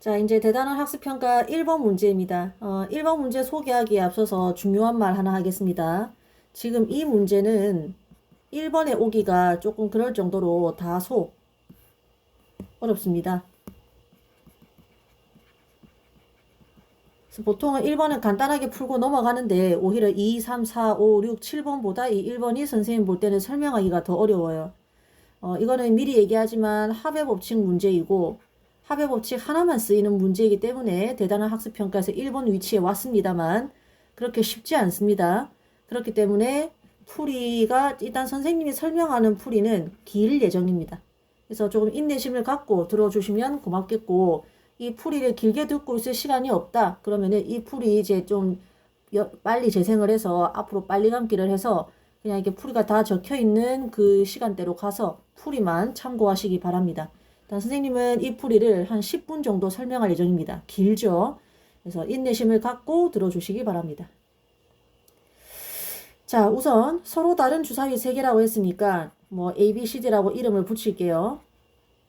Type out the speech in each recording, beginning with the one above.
자, 이제 대단한 학습평가 1번 문제입니다. 1번 문제 소개하기에 앞서서 중요한 말 하나 하겠습니다. 지금 이 문제는 1번에 오기가 조금 그럴 정도로 다소 어렵습니다. 그래서 보통은 1번은 간단하게 풀고 넘어가는데 오히려 2, 3, 4, 5, 6, 7번보다 이 1번이 선생님 볼 때는 설명하기가 더 어려워요. 이거는 미리 얘기하지만 합의법칙 문제이고 합의법칙 하나만 쓰이는 문제이기 때문에 대단한 학습평가에서 1번 위치에 왔습니다만 그렇게 쉽지 않습니다. 그렇기 때문에 풀이가 일단 선생님이 설명하는 풀이는 길 예정입니다. 그래서 조금 인내심을 갖고 들어주시면 고맙겠고 이 풀이를 길게 듣고 있을 시간이 없다. 그러면은 이 풀이 이제 좀 빨리 재생을 해서 앞으로 빨리 감기를 해서 그냥 이렇게 풀이가 다 적혀 있는 그 시간대로 가서 풀이만 참고하시기 바랍니다. 일단 선생님은 이 풀이를 한 10분 정도 설명할 예정입니다. 길죠? 그래서 인내심을 갖고 들어주시기 바랍니다. 자, 우선 서로 다른 주사위 3개라고 했으니까 뭐 A, B, C, D라고 이름을 붙일게요.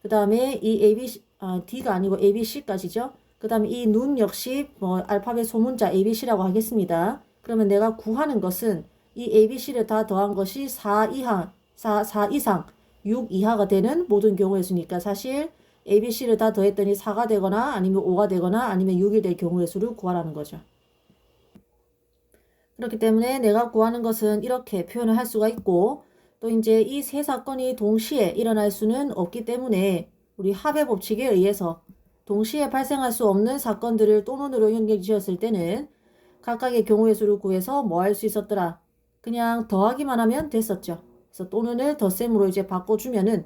그 다음에 이 A, B, D가 아니고 A, B, C까지죠. 그 다음에 이 눈 역시 뭐 알파벳 소문자 A, B, C라고 하겠습니다. 그러면 내가 구하는 것은 이 A, B, C를 다 더한 것이 4 이상, 4 이상, 6 이하가 되는 모든 경우의 수니까 사실 A, B, C를 다 더했더니 4가 되거나 아니면 5가 되거나 아니면 6이 될 경우의 수를 구하라는 거죠. 그렇기 때문에 내가 구하는 것은 이렇게 표현을 할 수가 있고 또 이제 이 세 사건이 동시에 일어날 수는 없기 때문에 우리 합의 법칙에 의해서 동시에 발생할 수 없는 사건들을 또는으로 연결 지었을 때는 각각의 경우의 수를 구해서 뭐 할 수 있었더라? 그냥 더하기만 하면 됐었죠. 그래서 또는을 덧셈으로 이제 바꿔주면은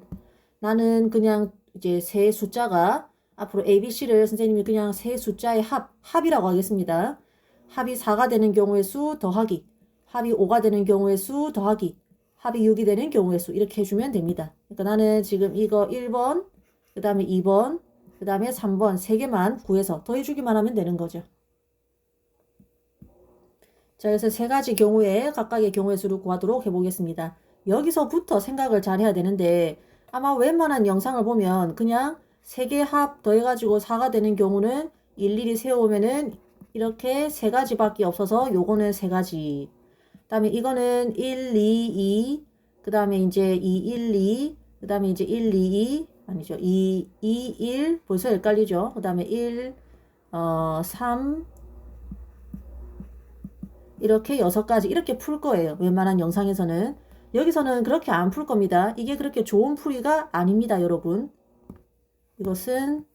나는 그냥 이제 세 숫자가 앞으로 ABC를 선생님이 그냥 세 숫자의 합이라고 하겠습니다. 합이 4가 되는 경우의 수 더하기, 합이 5가 되는 경우의 수 더하기, 합이 6이 되는 경우의 수 이렇게 해주면 됩니다. 그러니까 나는 지금 이거 1번, 그 다음에 2번, 그 다음에 3번 3개만 구해서 더해주기만 하면 되는 거죠. 자, 그래서 세 가지 경우에 각각의 경우의 수를 구하도록 해보겠습니다. 여기서부터 생각을 잘 해야 되는데 아마 웬만한 영상을 보면 그냥 3개 합 더해가지고 4가 되는 경우는 일일이 세워오면은 이렇게 3가지밖에 없어서 요거는 3가지. 그 다음에 이거는 1, 2, 2. 그 다음에 이제 2, 1, 2. 그 다음에 이제 1, 2, 2. 아니죠. 2, 2, 1. 벌써 헷갈리죠. 그 다음에 1, 3. 이렇게 6가지 이렇게 풀 거예요. 웬만한 영상에서는. 여기서는 그렇게 안 풀 겁니다. 이게 그렇게 좋은 풀이가 아닙니다, 여러분. 이것은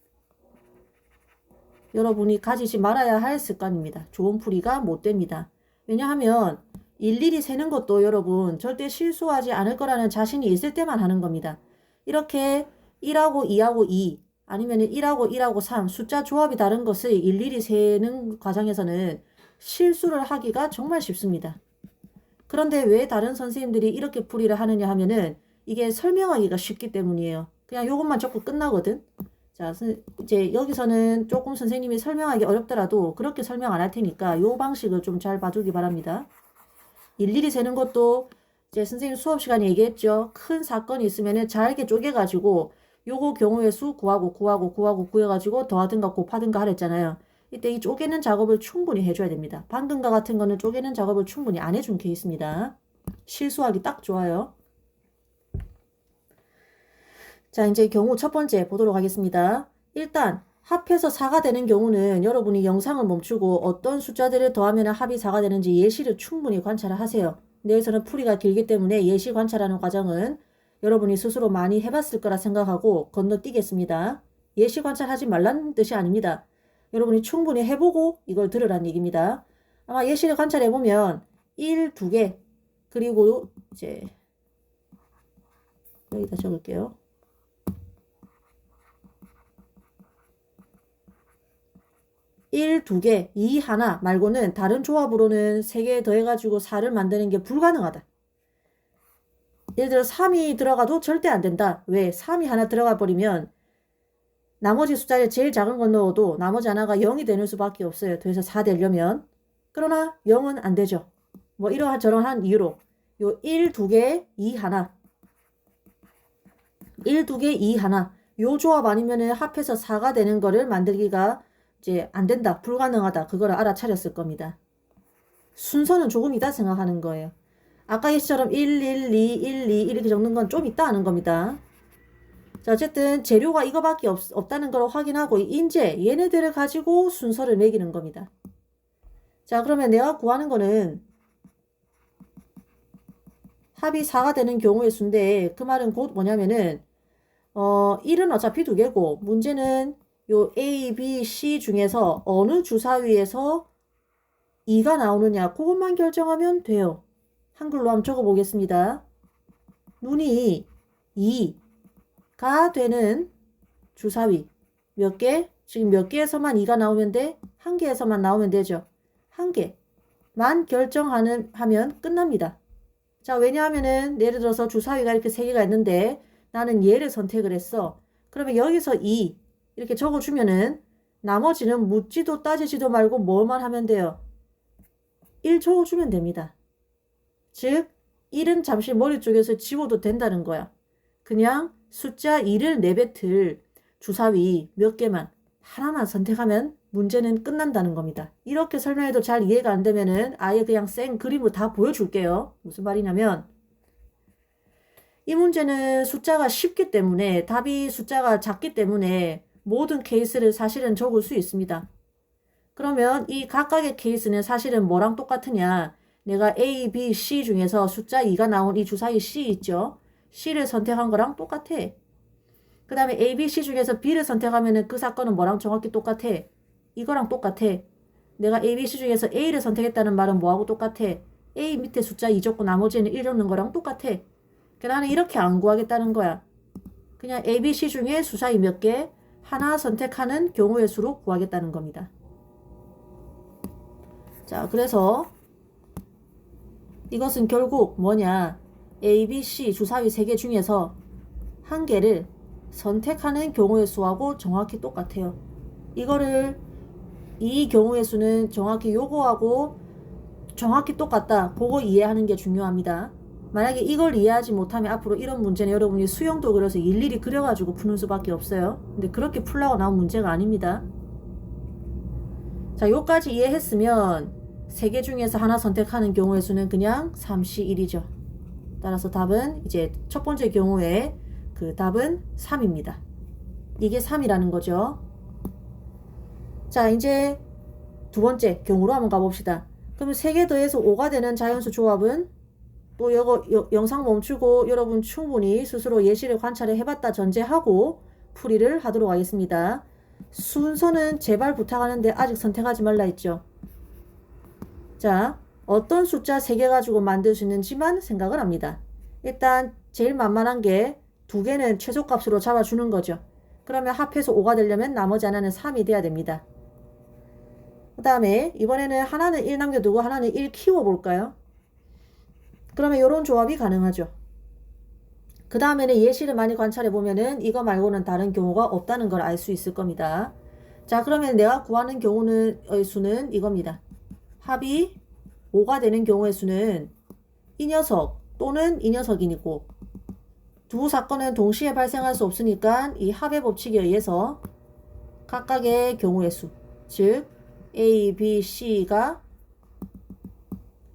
여러분이 가지지 말아야 할 습관입니다. 좋은 풀이가 못 됩니다. 왜냐하면 일일이 세는 것도 여러분 절대 실수하지 않을 거라는 자신이 있을 때만 하는 겁니다. 이렇게 1하고 2하고 2 아니면 1하고 1하고 3 숫자 조합이 다른 것을 일일이 세는 과정에서는 실수를 하기가 정말 쉽습니다. 그런데 왜 다른 선생님들이 이렇게 풀이를 하느냐 하면은 이게 설명하기가 쉽기 때문이에요. 그냥 요것만 적고 끝나거든. 자, 이제 여기서는 조금 선생님이 설명하기 어렵더라도 그렇게 설명 안 할 테니까 요 방식을 좀 잘 봐주기 바랍니다. 일일이 세는 것도 이제 선생님 수업 시간에 얘기했죠. 큰 사건이 있으면은 잘게 쪼개가지고 요거 경우의 수 구하고 구해가지고 더하든가 곱하든가 하랬잖아요. 이때 이 쪼개는 작업을 충분히 해줘야 됩니다. 방금과 같은 거는 쪼개는 작업을 충분히 안 해준 케이스입니다. 실수하기 딱 좋아요. 자, 이제 경우 첫 번째 보도록 하겠습니다. 일단 합해서 4가 되는 경우는 여러분이 영상을 멈추고 어떤 숫자들을 더하면 합이 4가 되는지 예시를 충분히 관찰을 하세요. 근데 여기서는 풀이가 길기 때문에 예시 관찰하는 과정은 여러분이 스스로 많이 해봤을 거라 생각하고 건너뛰겠습니다. 예시 관찰하지 말라는 뜻이 아닙니다. 여러분이 충분히 해보고 이걸 들으라는 얘기입니다. 아마 예시를 관찰해보면 1, 2개 그리고 이제 여기다 적을게요. 1, 2개, 2 하나 말고는 다른 조합으로는 3개 더해가지고 4를 만드는 게 불가능하다. 예를 들어 3이 들어가도 절대 안 된다. 왜? 3이 하나 들어가 버리면 나머지 숫자에 제일 작은 건 넣어도 나머지 하나가 0이 되는 수밖에 없어요. 그래서 4 되려면. 그러나 0은 안 되죠. 뭐 이러저러한 이유로 요 1, 2개, 2 하나 1, 2개, 2 하나 요 조합 아니면은 합해서 4가 되는 거를 만들기가 이제 안 된다, 불가능하다, 그걸 알아차렸을 겁니다. 순서는 조금 이따 생각하는 거예요. 아까 예시처럼 1, 1, 2, 1, 2 이렇게 적는 건 좀 이따 하는 겁니다. 자, 어쨌든 재료가 이거밖에 없다는 걸 확인하고 이제 얘네들을 가지고 순서를 매기는 겁니다. 자, 그러면 내가 구하는 거는 합이 4가 되는 경우의 수인데 그 말은 곧 뭐냐면은 1은 어차피 2개고 문제는 요 A, B, C 중에서 어느 주사위에서 2가 나오느냐 그것만 결정하면 돼요. 한글로 한번 적어 보겠습니다. 눈이 2가 되는 주사위 몇 개? 지금 몇 개에서만 2가 나오면 돼? 한 개에서만 나오면 되죠. 한 개만 결정하면 끝납니다. 자, 왜냐하면은 예를 들어서 주사위가 이렇게 3개가 있는데 나는 얘를 선택을 했어. 그러면 여기서 2 이렇게 적어주면은 나머지는 묻지도 따지지도 말고 뭐만 하면 돼요. 1 적어주면 됩니다. 즉 1은 잠시 머리 쪽에서 지워도 된다는 거야. 그냥 숫자 2를 내뱉을 주사위 몇 개만 하나만 선택하면 문제는 끝난다는 겁니다. 이렇게 설명해도 잘 이해가 안 되면은 아예 그냥 생 그림으로 다 보여줄게요. 무슨 말이냐면 이 문제는 숫자가 쉽기 때문에 답이 숫자가 작기 때문에 모든 케이스를 사실은 적을 수 있습니다. 그러면 이 각각의 케이스는 사실은 뭐랑 똑같으냐? 내가 A, B, C 중에서 숫자 2가 나온 이 주사위 C 있죠? C를 선택한 거랑 똑같아. 그 다음에 A, B, C 중에서 B를 선택하면 그 사건은 뭐랑 정확히 똑같아? 이거랑 똑같아. 내가 A, B, C 중에서 A를 선택했다는 말은 뭐하고 똑같아? A 밑에 숫자 2 적고 나머지는 1 적는 거랑 똑같아. 나는 이렇게 안 구하겠다는 거야. 그냥 A, B, C 중에 주사위 몇 개? 하나 선택하는 경우의 수로 구하겠다는 겁니다. 자, 그래서 이것은 결국 뭐냐? A, B, C 주사위 3개 중에서 한 개를 선택하는 경우의 수하고 정확히 똑같아요. 이거를 이 경우의 수는 정확히 요거하고 정확히 똑같다. 그거 이해하는 게 중요합니다. 만약에 이걸 이해하지 못하면 앞으로 이런 문제는 여러분이 수영도 그려서 일일이 그려가지고 푸는 수밖에 없어요. 근데 그렇게 풀라고 나온 문제가 아닙니다. 자, 요까지 이해했으면 3개 중에서 하나 선택하는 경우의 수는 그냥 3C1이죠. 따라서 답은 이제 첫 번째 경우에 그 답은 3입니다. 이게 3이라는 거죠. 자, 이제 두 번째 경우로 한번 가봅시다. 그러면 3개 더해서 5가 되는 자연수 조합은 또 영상 멈추고 여러분 충분히 스스로 예시를 관찰해 해봤다 전제하고 풀이를 하도록 하겠습니다. 순서는 제발 부탁하는데 아직 선택하지 말라 했죠. 자, 어떤 숫자 3개 가지고 만들 수 있는지만 생각을 합니다. 일단 제일 만만한 게 2개는 최소값으로 잡아주는 거죠. 그러면 합해서 5가 되려면 나머지 하나는 3이 돼야 됩니다. 그 다음에 이번에는 하나는 1 남겨두고 하나는 1 키워볼까요? 그러면 이런 조합이 가능하죠. 그 다음에는 예시를 많이 관찰해보면은 이거 말고는 다른 경우가 없다는 걸 알 수 있을 겁니다. 자, 그러면 내가 구하는 경우의 수는 이겁니다. 합이 5가 되는 경우의 수는 이 녀석 또는 이 녀석이고 두 사건은 동시에 발생할 수 없으니까 이 합의 법칙에 의해서 각각의 경우의 수, 즉 A, B, C가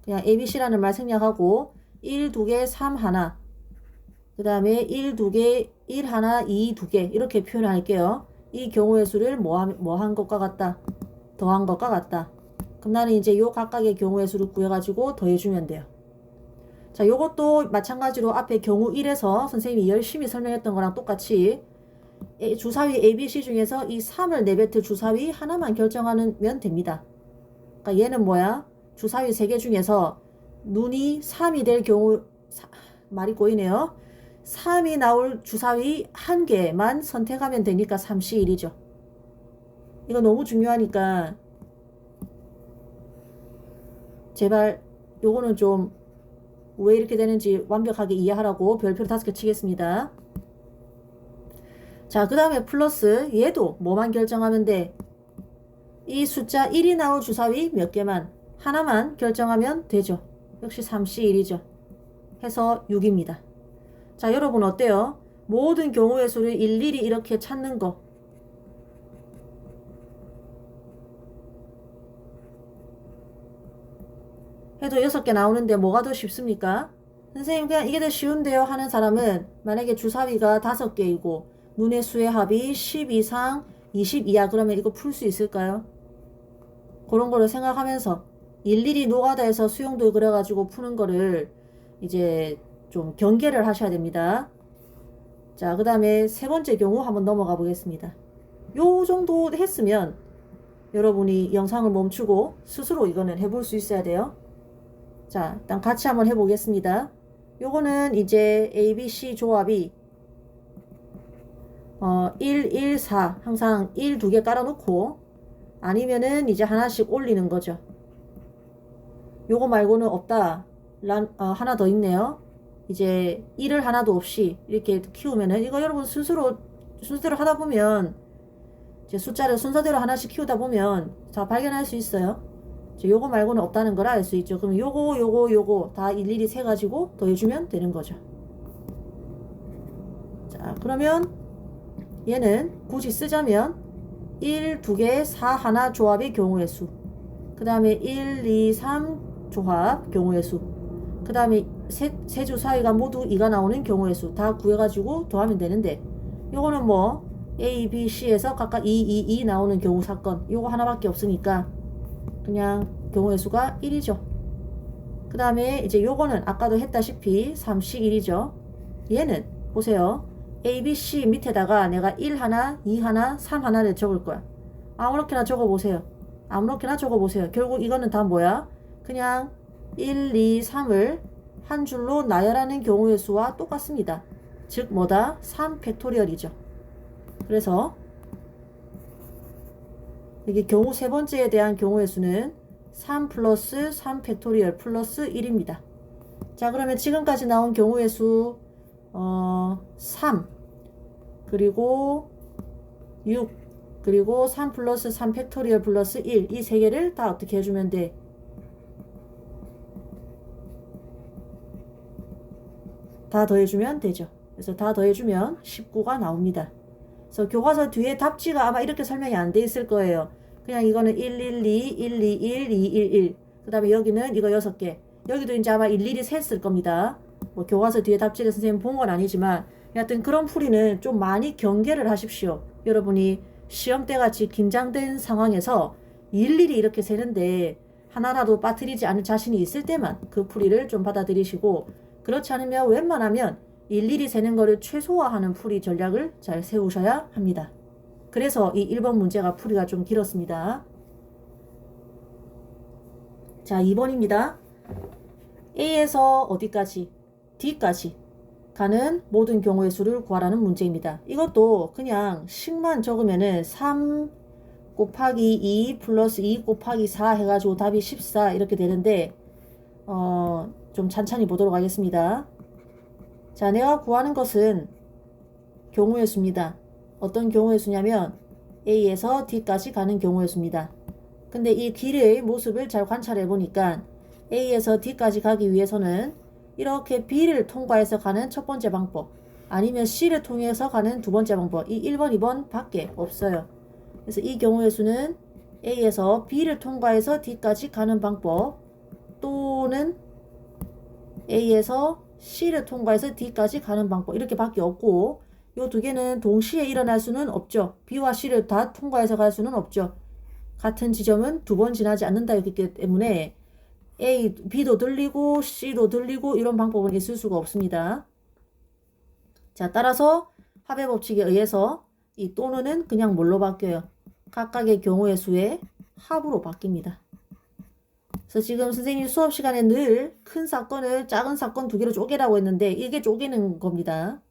그냥 A, B, C라는 말 생략하고 1, 2개, 3, 하나 그 다음에 1, 2개, 1, 하나, 2, 2개 이렇게 표현할게요. 이 경우의 수를 뭐 한 것과 같다? 더한 것과 같다. 그럼 나는 이제 요 각각의 경우의 수를 구해가지고 더해주면 돼요. 자, 요것도 마찬가지로 앞에 경우 1에서 선생님이 열심히 설명했던 거랑 똑같이 주사위 A, B, C 중에서 이 3을 내뱉을 주사위 하나만 결정하면 됩니다. 그러니까 얘는 뭐야? 주사위 3개 중에서 눈이 3이 될 경우 말이 꼬이네요. 3이 나올 주사위 1개만 선택하면 되니까 3C1이죠. 이거 너무 중요하니까 제발 요거는 좀 왜 이렇게 되는지 완벽하게 이해하라고 별표를 5개 치겠습니다. 자, 그 다음에 플러스 얘도 뭐만 결정하면 돼? 이 숫자 1이 나올 주사위 몇 개만 하나만 결정하면 되죠. 역시 3C1이죠. 해서 6입니다. 자, 여러분 어때요? 모든 경우의 수를 일일이 이렇게 찾는 거. 해도 6개 나오는데 뭐가 더 쉽습니까? 선생님 그냥 이게 더 쉬운데요 하는 사람은 만약에 주사위가 5개이고 눈의 수의 합이 10 이상 20 이하 그러면 이거 풀 수 있을까요? 그런 거를 생각하면서 일일이 노가다에서 수용도 그려가지고 푸는 거를 이제 좀 경계를 하셔야 됩니다. 자, 그 다음에 세 번째 경우 한번 넘어가 보겠습니다. 요 정도 했으면 여러분이 영상을 멈추고 스스로 이거는 해볼 수 있어야 돼요. 자, 일단 같이 한번 해보겠습니다. 요거는 이제 ABC 조합이 1, 1, 4 항상 1, 2개 깔아놓고 아니면은 이제 하나씩 올리는 거죠. 요거 말고는 없다. 하나 더 있네요. 이제 1을 하나도 없이 이렇게 키우면은 이거 여러분 순서대로 하다 보면 이제 숫자를 순서대로 하나씩 키우다 보면 다 발견할 수 있어요. 요거 말고는 없다는 걸 알 수 있죠. 그럼 요거 다 일일이 세가지고 더해주면 되는 거죠. 자, 그러면 얘는 굳이 쓰자면 1, 2개, 4, 하나 조합의 경우의 수. 그 다음에 1, 2, 3 조합 경우의 수. 그 다음에 세 주사위가 모두 2가 나오는 경우의 수. 다 구해가지고 더하면 되는데 요거는 뭐 A, B, C에서 각각 2 나오는 경우 사건. 요거 하나밖에 없으니까 그냥 경우의 수가 1이죠. 그 다음에 이제 요거는 아까도 했다시피 3씩 1이죠. 얘는 보세요. A, B, C 밑에다가 내가 1 하나, 2 하나, 3 하나를 적을 거야. 아무렇게나 적어보세요. 아무렇게나 적어보세요. 결국 이거는 다 뭐야? 그냥 1, 2, 3을 한 줄로 나열하는 경우의 수와 똑같습니다. 즉 뭐다? 3 팩토리얼이죠. 그래서 여기 경우 세 번째에 대한 경우의 수는 3 플러스 3 팩토리얼 플러스 1입니다. 자, 그러면 지금까지 나온 경우의 수 3 그리고 6 그리고 3 플러스 3 팩토리얼 플러스 1 이 세 개를 다 어떻게 해주면 돼? 다 더해주면 되죠. 그래서 다 더해주면 19가 나옵니다. 그래서 교과서 뒤에 답지가 아마 이렇게 설명이 안 돼 있을 거예요. 그냥 이거는 112, 121, 211. 그 다음에 여기는 이거 6개. 여기도 이제 아마 일일이 셌을 겁니다. 뭐 교과서 뒤에 답지를 선생님 본 건 아니지만 여하튼 그런 풀이는 좀 많이 경계를 하십시오. 여러분이 시험 때 같이 긴장된 상황에서 일일이 이렇게 세는데 하나라도 빠뜨리지 않을 자신이 있을 때만 그 풀이를 좀 받아들이시고 그렇지 않으면 웬만하면 일일이 세는 거를 최소화하는 풀이 전략을 잘 세우셔야 합니다. 그래서 이 1번 문제가 풀이가 좀 길었습니다. 자, 2번입니다. A에서 어디까지? D까지 가는 모든 경우의 수를 구하라는 문제입니다. 이것도 그냥 식만 적으면은 3 곱하기 2 플러스 2 곱하기 4 해가지고 답이 14 이렇게 되는데 좀 찬찬히 보도록 하겠습니다. 자, 내가 구하는 것은 경우의 수입니다. 어떤 경우의 수냐면 A에서 D까지 가는 경우의 수입니다. 근데 이 길의 모습을 잘 관찰해 보니까 A에서 D까지 가기 위해서는 이렇게 B를 통과해서 가는 첫 번째 방법 아니면 C를 통해서 가는 두 번째 방법 이 1번, 2번 밖에 없어요. 그래서 이 경우의 수는 A에서 B를 통과해서 D까지 가는 방법 또는 A에서 C를 통과해서 D까지 가는 방법 이렇게 밖에 없고 요 두 개는 동시에 일어날 수는 없죠. B와 C를 다 통과해서 갈 수는 없죠. 같은 지점은 두 번 지나지 않는다였기 때문에 B도 들리고 C도 들리고 이런 방법은 있을 수가 없습니다. 자, 따라서 합의 법칙에 의해서 이 또는은 그냥 뭘로 바뀌어요? 각각의 경우의 수의 합으로 바뀝니다. 그래서 지금 선생님 수업 시간에 늘 큰 사건을 작은 사건 두 개로 쪼개라고 했는데 이게 쪼개는 겁니다.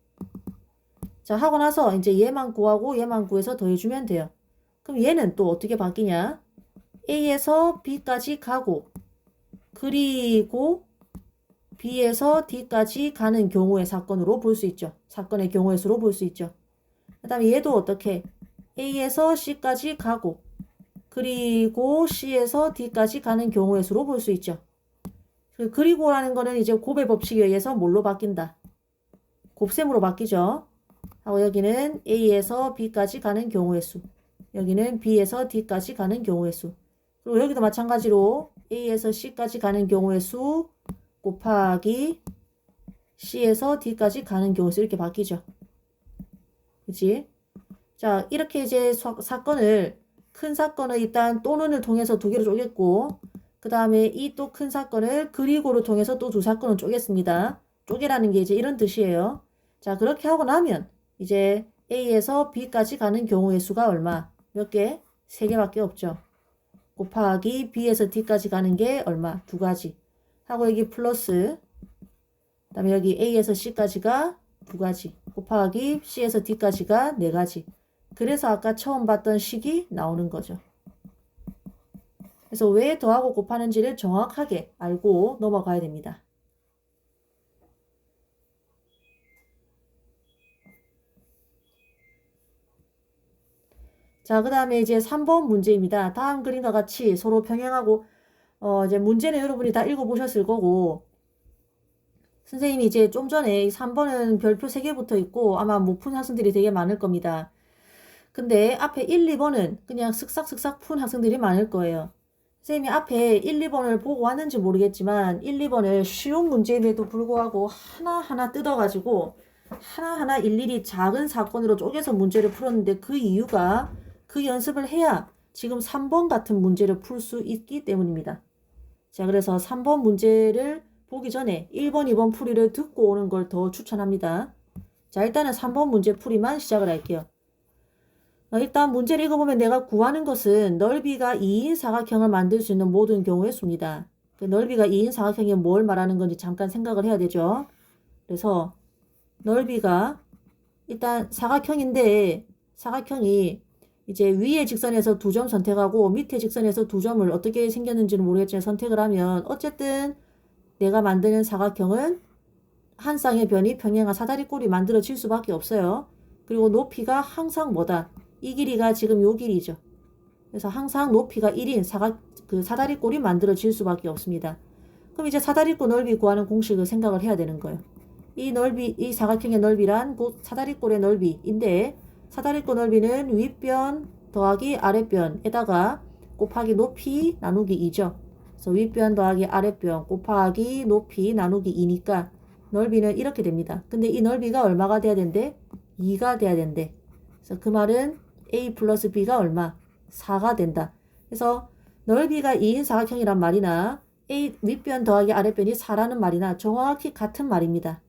자, 하고 나서 이제 얘만 구하고 얘만 구해서 더해주면 돼요. 그럼 얘는 또 어떻게 바뀌냐? A에서 B까지 가고 그리고 B에서 D까지 가는 경우의 사건으로 볼 수 있죠. 사건의 경우의 수로 볼 수 있죠. 그 다음에 얘도 어떻게? A에서 C까지 가고 그리고 C에서 D까지 가는 경우의 수로 볼 수 있죠. 그리고라는 거는 이제 곱의 법칙에 의해서 뭘로 바뀐다? 곱셈으로 바뀌죠. 하고 여기는 A에서 B까지 가는 경우의 수. 여기는 B에서 D까지 가는 경우의 수. 그리고 여기도 마찬가지로 A에서 C까지 가는 경우의 수 곱하기 C에서 D까지 가는 경우의 수 이렇게 바뀌죠. 그치? 자, 이렇게 이제 사건을 큰 사건을 일단 또는을 통해서 두 개로 쪼갰고 그 다음에 이 또 큰 사건을 그리고를 통해서 또 두 사건을 쪼갰습니다. 쪼개라는 게 이제 이런 뜻이에요. 자, 그렇게 하고 나면 이제 A에서 B까지 가는 경우의 수가 얼마? 몇 개? 3개밖에 없죠. 곱하기 B에서 D까지 가는 게 얼마? 2가지. 하고 여기 플러스 그 다음에 여기 A에서 C까지가 2가지. 곱하기 C에서 D까지가 4가지. 그래서 아까 처음 봤던 식이 나오는 거죠. 그래서 왜 더하고 곱하는지를 정확하게 알고 넘어가야 됩니다. 자, 그 다음에 이제 3번 문제입니다. 다음 그림과 같이 서로 평행하고, 이제 문제는 여러분이 다 읽어보셨을 거고, 선생님이 이제 좀 전에 3번은 별표 3개 붙어 있고, 아마 못 푼 학생들이 되게 많을 겁니다. 근데 앞에 1, 2번은 그냥 슥싹슥싹 푼 학생들이 많을 거예요. 선생님이 앞에 1, 2번을 보고 왔는지 모르겠지만 1, 2번을 쉬운 문제임에도 불구하고 하나하나 뜯어가지고 하나하나 일일이 작은 사건으로 쪼개서 문제를 풀었는데 그 이유가 그 연습을 해야 지금 3번 같은 문제를 풀 수 있기 때문입니다. 자, 그래서 3번 문제를 보기 전에 1번, 2번 풀이를 듣고 오는 걸 더 추천합니다. 자, 일단은 3번 문제 풀이만 시작을 할게요. 일단 문제를 읽어보면 내가 구하는 것은 넓이가 2인 사각형을 만들 수 있는 모든 경우의 수입니다. 그 넓이가 2인 사각형이 뭘 말하는 건지 잠깐 생각을 해야 되죠. 그래서 넓이가 일단 사각형인데 사각형이 이제 위의 직선에서 2점 선택하고 밑에 직선에서 2점을 어떻게 생겼는지는 모르겠지만 선택을 하면 어쨌든 내가 만드는 사각형은 한 쌍의 변이 평행한 사다리꼴이 만들어질 수밖에 없어요. 그리고 높이가 항상 뭐다? 이 길이가 지금 요 길이죠. 그래서 항상 높이가 1인 사다리꼴이 만들어질 수밖에 없습니다. 그럼 이제 사다리꼴 넓이 구하는 공식을 생각을 해야 되는 거예요. 이 사각형의 넓이란 곧 사다리꼴의 넓이인데 사다리꼴 넓이는 윗변 더하기 아랫변에다가 곱하기 높이 나누기 2죠. 그래서 윗변 더하기 아랫변 곱하기 높이 나누기 2니까 넓이는 이렇게 됩니다. 근데 이 넓이가 얼마가 돼야 된대? 2가 돼야 된대. 그래서 그 말은 A 플러스 B가 얼마? 4가 된다. 그래서 넓이가 2인 사각형이란 말이나 A 윗변 더하기 아랫변이 4라는 말이나 정확히 같은 말입니다.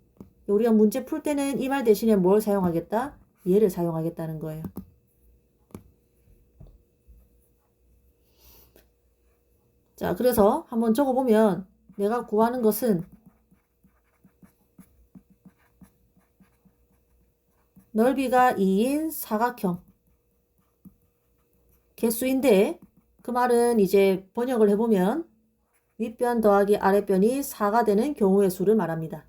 우리가 문제 풀 때는 이 말 대신에 뭘 사용하겠다? 얘를 사용하겠다는 거예요. 자, 그래서 한번 적어보면 내가 구하는 것은 넓이가 2인 사각형 개수인데 그 말은 이제 번역을 해보면 윗변 더하기 아랫변이 4가 되는 경우의 수를 말합니다.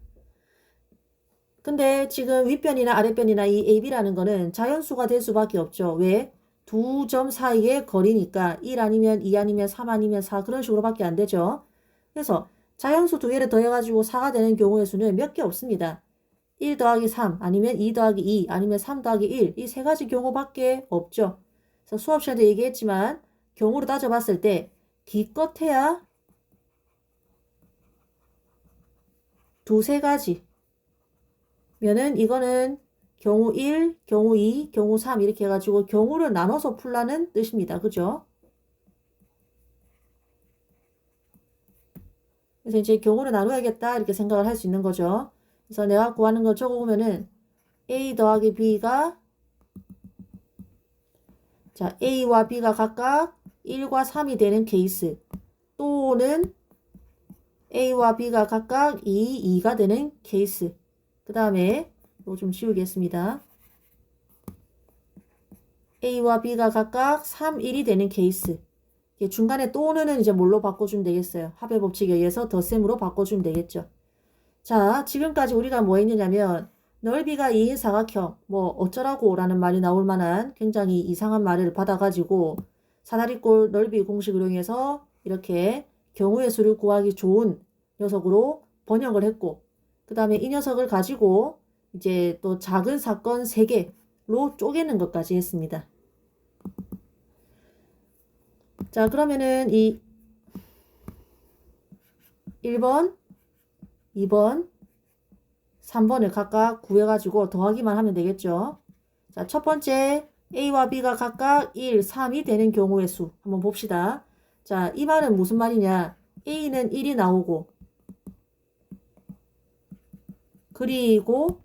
근데 지금 윗변이나 아랫변이나 이 AB라는 거는 자연수가 될 수밖에 없죠. 왜? 두 점 사이의 거리니까 1 아니면 2 아니면 3 아니면 4 그런 식으로밖에 안 되죠. 그래서 자연수 두 개를 더해가지고 4가 되는 경우의 수는 몇 개 없습니다. 1 더하기 3 아니면 2 더하기 2 아니면 3 더하기 1 이 세 가지 경우밖에 없죠. 그래서 수업 시간에도 얘기했지만 경우로 따져봤을 때 기껏해야 두세 가지 면은 이거는 경우 1, 경우 2, 경우 3 이렇게 해가지고 경우를 나눠서 풀라는 뜻입니다. 그죠? 그래서 이제 경우를 나눠야겠다 이렇게 생각을 할 수 있는 거죠. 그래서 내가 구하는 걸 적어보면은 A 더하기 B가 자 A와 B가 각각 1과 3이 되는 케이스 또는 A와 B가 각각 2, 2가 되는 케이스 그 다음에 이거 좀 지우겠습니다. A와 B가 각각 3, 1이 되는 케이스 중간에 또는 이제 뭘로 바꿔주면 되겠어요. 합의 법칙에 의해서 덧셈으로 바꿔주면 되겠죠. 자, 지금까지 우리가 뭐 했느냐면 넓이가 2인 사각형 뭐 어쩌라고 라는 말이 나올 만한 굉장히 이상한 말을 받아가지고 사다리꼴 넓이 공식을 이용해서 이렇게 경우의 수를 구하기 좋은 녀석으로 번역을 했고 그 다음에 이 녀석을 가지고 이제 또 작은 사건 3개로 쪼개는 것까지 했습니다. 자, 그러면은 이 1번, 2번, 3번을 각각 구해가지고 더하기만 하면 되겠죠. 자, 첫 번째 A와 B가 각각 1, 3이 되는 경우의 수 한번 봅시다. 자, 이 말은 무슨 말이냐? A는 1이 나오고 그리고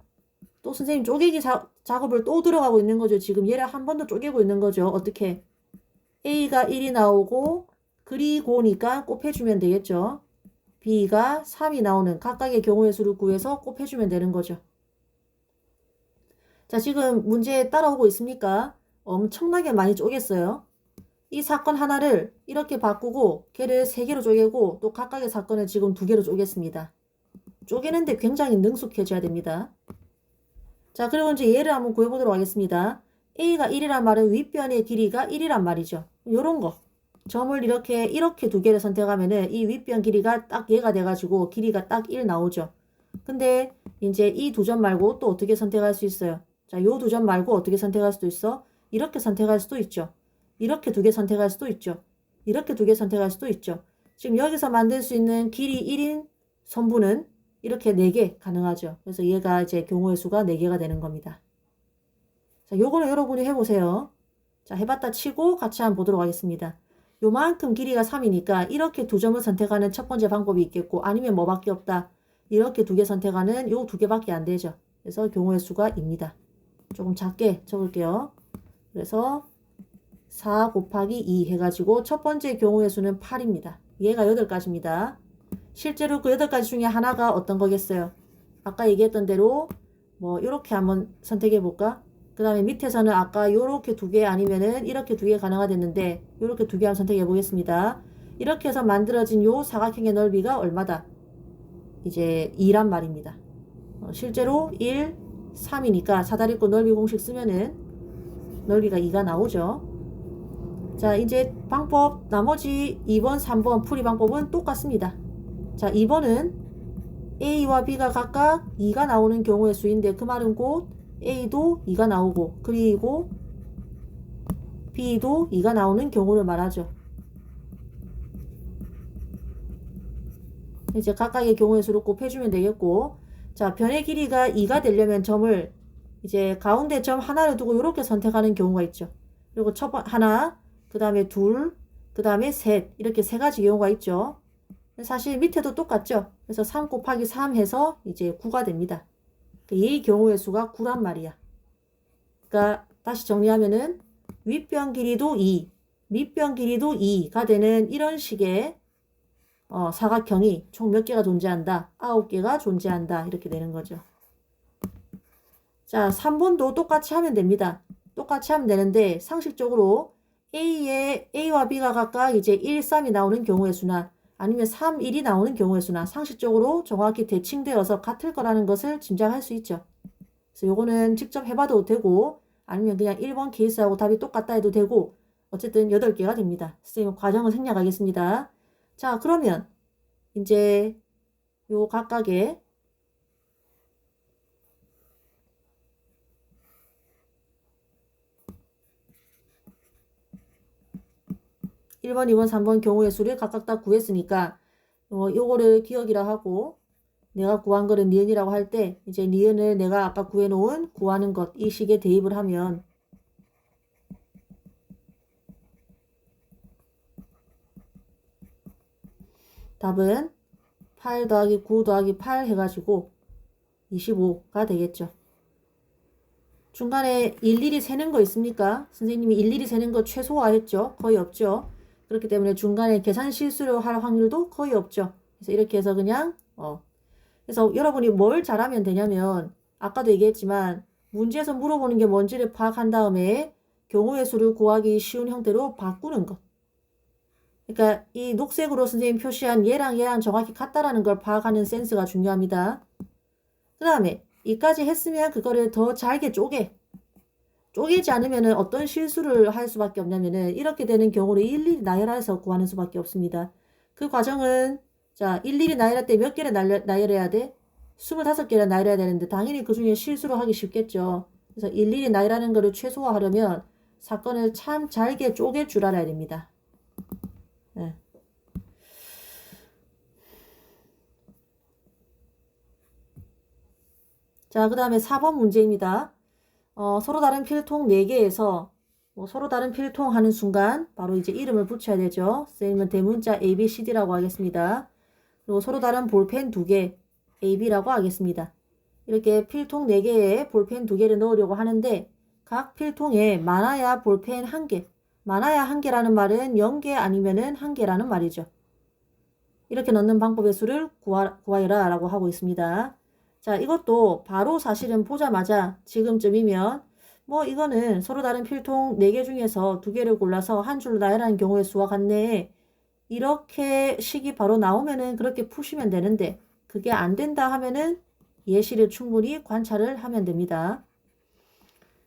또 선생님 쪼개기 작업을 또 들어가고 있는 거죠. 지금 얘를 한 번 더 쪼개고 있는 거죠. 어떻게? A가 1이 나오고 그리고니까 곱해주면 되겠죠. B가 3이 나오는 각각의 경우의 수를 구해서 곱해주면 되는 거죠. 자, 지금 문제에 따라오고 있습니까? 엄청나게 많이 쪼갰어요. 이 사건 하나를 이렇게 바꾸고 걔를 3개로 쪼개고 또 각각의 사건을 지금 2개로 쪼갰습니다. 쪼개는데 굉장히 능숙해져야 됩니다. 자, 그리고 이제 얘를 한번 구해보도록 하겠습니다. A가 1이란 말은 윗변의 길이가 1이란 말이죠. 요런 거. 점을 이렇게 2개를 선택하면은 이 윗변 길이가 딱 얘가 돼가지고 길이가 딱 1 나오죠. 근데 이제 이 2점 말고 또 어떻게 선택할 수 있어요? 자, 요 2점 말고 어떻게 선택할 수도 있어? 이렇게 선택할 수도 있죠. 이렇게 2개 선택할 수도 있죠. 이렇게 2개 선택할 수도 있죠. 지금 여기서 만들 수 있는 길이 1인 선분은 이렇게 4개 가능하죠. 그래서 얘가 이제 경우의 수가 4개가 되는 겁니다. 자, 요거는 여러분이 해보세요. 자, 해봤다 치고 같이 한번 보도록 하겠습니다. 요만큼 길이가 3이니까 이렇게 2점을 선택하는 첫 번째 방법이 있겠고 아니면 뭐밖에 없다. 이렇게 2개 선택하는 요 2개밖에 안 되죠. 그래서 경우의 수가 입니다. 조금 작게 적을게요. 그래서 4 곱하기 2 해가지고 첫 번째 경우의 수는 8입니다. 얘가 8가지입니다. 실제로 그 8가지 중에 하나가 어떤 거겠어요? 아까 얘기했던 대로 뭐 요렇게 한번 선택해 볼까? 그 다음에 밑에서는 아까 요렇게 2개 아니면은 이렇게 2개 가능하겠는데 요렇게 2개 한번 선택해 보겠습니다. 이렇게 해서 만들어진 요 사각형의 넓이가 얼마다? 이제 2란 말입니다. 실제로 1, 3이니까 사다리꼴 넓이 공식 쓰면은 넓이가 2가 나오죠. 자, 이제 방법 나머지 2번, 3번 풀이 방법은 똑같습니다. 자, 2번은 A와 B가 각각 2가 나오는 경우의 수인데 그 말은 곧 A도 2가 나오고 그리고 B도 2가 나오는 경우를 말하죠. 이제 각각의 경우의 수를 곱해주면 되겠고, 자, 변의 길이가 2가 되려면 점을 이제 가운데 점 하나를 두고 이렇게 선택하는 경우가 있죠. 그리고 하나, 그 다음에 둘, 그 다음에 셋, 이렇게 3가지 경우가 있죠. 사실 밑에도 똑같죠. 그래서 3 곱하기 3 해서 이제 9가 됩니다. 이 경우의 수가 9란 말이야. 그러니까 다시 정리하면은 윗변 길이도 2, 밑변 길이도 2가 되는 이런 식의 사각형이 총 몇 개가 존재한다? 9개가 존재한다. 이렇게 되는 거죠. 자, 3번도 똑같이 하면 됩니다. 똑같이 하면 되는데 상식적으로 A와 B가 각각 이제 1, 3이 나오는 경우의 수나 아니면 3, 1이 나오는 경우의 수나 상식적으로 정확히 대칭되어서 같을 거라는 것을 짐작할 수 있죠. 그래서 요거는 직접 해봐도 되고 아니면 그냥 1번 케이스하고 답이 똑같다 해도 되고 어쨌든 8개가 됩니다. 선생님 과정을 생략하겠습니다. 자, 그러면 이제 요 각각의 1번, 2번, 3번 경우의 수를 각각 다 구했으니까 요거를 기억이라 하고 내가 구한 거를 니은이라고 할 때 이제 니은을 내가 아까 구해놓은 구하는 것 이 식에 대입을 하면 답은 8 더하기 9 더하기 8 해가지고 25가 되겠죠. 중간에 일일이 세는 거 있습니까? 선생님이 일일이 세는 거 최소화했죠. 거의 없죠. 그렇기 때문에 중간에 계산 실수를 할 확률도 거의 없죠. 그래서 이렇게 해서 그냥 그래서 여러분이 뭘 잘하면 되냐면 아까도 얘기했지만 문제에서 물어보는 게 뭔지를 파악한 다음에 경우의 수를 구하기 쉬운 형태로 바꾸는 것. 그러니까 이 녹색으로 선생님 표시한 얘랑 얘랑 정확히 같다라는 걸 파악하는 센스가 중요합니다. 그 다음에 이까지 했으면 그거를 더 잘게 쪼개지 않으면은 어떤 실수를 할 수밖에 없냐면은 이렇게 되는 경우를 일일이 나열해서 구하는 수밖에 없습니다. 그 과정은 자 일일이 나열할 때 몇 개를 나열해야 돼? 25개를 나열해야 되는데 당연히 그 중에 실수로 하기 쉽겠죠. 그래서 일일이 나열하는 것을 최소화하려면 사건을 참 잘게 쪼갤 줄 알아야 됩니다. 네. 자, 그 다음에 4번 문제입니다. 서로 다른 필통 4개에서 서로 다른 필통 하는 순간 바로 이제 이름을 붙여야 되죠. 선생님은 대문자 A, B, C, D라고 하겠습니다. 그리고 서로 다른 볼펜 2개 A, B라고 하겠습니다. 이렇게 필통 4개에 볼펜 2개를 넣으려고 하는데 각 필통에 많아야 볼펜 1개, 많아야 1개라는 말은 0개 아니면은 1개라는 말이죠. 이렇게 넣는 방법의 수를 구하여라 라고 하고 있습니다. 자, 이것도 바로 사실은 보자마자 지금쯤이면 이거는 서로 다른 필통 4개 중에서 2개를 골라서 한 줄로 나열하는 경우의 수와 같네. 이렇게 식이 바로 나오면은 그렇게 푸시면 되는데 그게 안 된다 하면은 예시를 충분히 관찰을 하면 됩니다.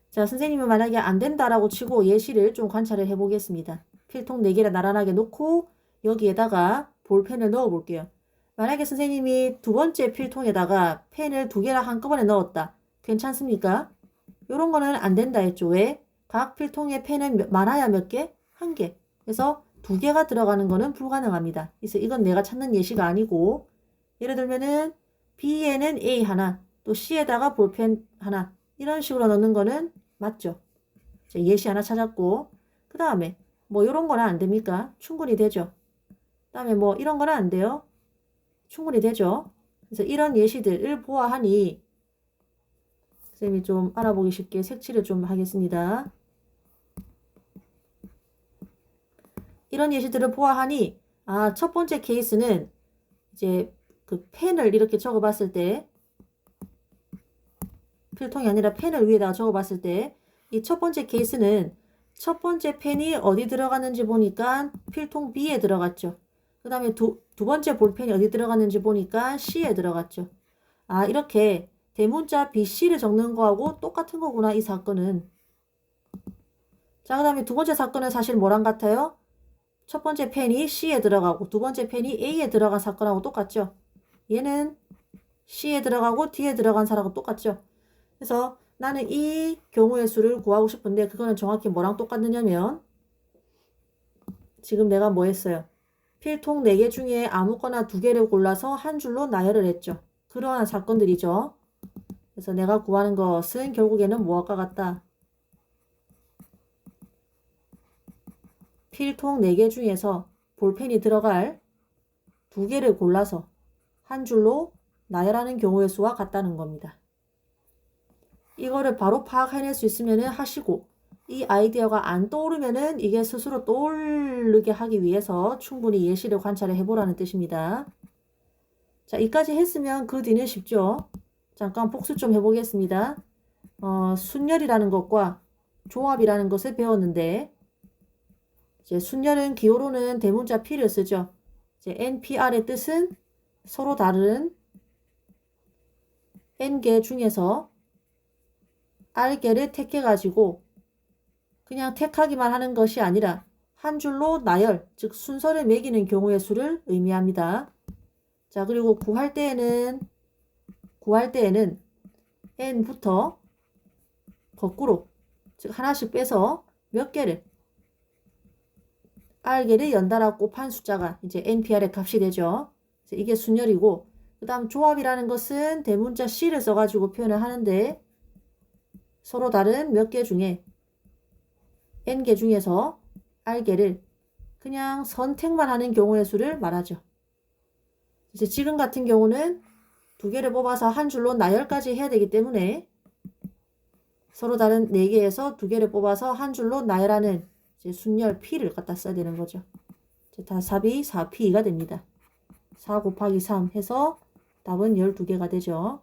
자, 선생님은 만약에 안 된다라고 치고 예시를 좀 관찰을 해보겠습니다. 필통 4개를 나란하게 놓고 여기에다가 볼펜을 넣어 볼게요. 만약에 선생님이 두 번째 필통에다가 펜을 2개를 한꺼번에 넣었다. 괜찮습니까? 요런 거는 안 된다 했죠. 왜? 각 필통에 펜은 많아야 몇 개? 1개. 그래서 2개가 들어가는 거는 불가능합니다. 그래서 이건 내가 찾는 예시가 아니고 예를 들면은 B에는 A 하나, 또 C에다가 볼펜 하나 이런 식으로 넣는 거는 맞죠? 예시 하나 찾았고 그 다음에 요런 거는 안 됩니까? 충분히 되죠. 그 다음에 이런 거는 안 돼요? 충분히 되죠. 그래서 이런 예시들을 보아하니 선생님이 좀 알아보기 쉽게 색칠을 좀 하겠습니다. 이런 예시들을 보아하니 첫 번째 케이스는 이제 그 펜을 이렇게 적어봤을 때 필통이 아니라 펜을 위에다가 적어봤을 때 이 첫 번째 케이스는 첫 번째 펜이 어디 들어갔는지 보니까 필통 B에 들어갔죠. 그 다음에 두 번째 볼펜이 어디 들어갔는지 보니까 C에 들어갔죠. 이렇게 대문자 BC를 적는 거하고 똑같은 거구나, 이 사건은. 자, 그 다음에 두 번째 사건은 사실 뭐랑 같아요? 첫 번째 펜이 C에 들어가고 두 번째 펜이 A에 들어간 사건하고 똑같죠. 얘는 C에 들어가고 D에 들어간 사람하고 똑같죠. 그래서 나는 이 경우의 수를 구하고 싶은데 그거는 정확히 뭐랑 똑같느냐면 지금 내가 뭐 했어요? 필통 4개 중에 아무거나 2개를 골라서 한 줄로 나열을 했죠. 그러한 사건들이죠. 그래서 내가 구하는 것은 결국에는 무엇과 같다? 필통 4개 중에서 볼펜이 들어갈 2개를 골라서 한 줄로 나열하는 경우의 수와 같다는 겁니다. 이거를 바로 파악해낼 수 있으면 하시고 이 아이디어가 안 떠오르면은 이게 스스로 떠오르게 하기 위해서 충분히 예시를 관찰을 해보라는 뜻입니다. 자, 이까지 했으면 그 뒤는 쉽죠. 잠깐 복습 좀 해보겠습니다. 순열이라는 것과 조합이라는 것을 배웠는데 이제 순열은 기호로는 대문자 P를 쓰죠. 이제 NPR의 뜻은 서로 다른 N개 중에서 R개를 택해가지고 그냥 택하기만 하는 것이 아니라 한 줄로 나열, 즉 순서를 매기는 경우의 수를 의미합니다. 자, 그리고 구할 때에는 N부터 거꾸로, 즉 하나씩 빼서 몇 개를 R개를 연달아 곱한 숫자가 이제 NPR의 값이 되죠. 이게 순열이고 그 다음 조합이라는 것은 대문자 C를 써가지고 표현을 하는데 서로 다른 몇 개 중에 N개 중에서 R개를 그냥 선택만 하는 경우의 수를 말하죠. 이제 지금 같은 경우는 2개를 뽑아서 한 줄로 나열까지 해야 되기 때문에 서로 다른 4개에서 2개를 뽑아서 한 줄로 나열하는 이제 순열 P를 갖다 써야 되는 거죠. 답이 4P가 됩니다. 4 곱하기 3 해서 답은 12개가 되죠.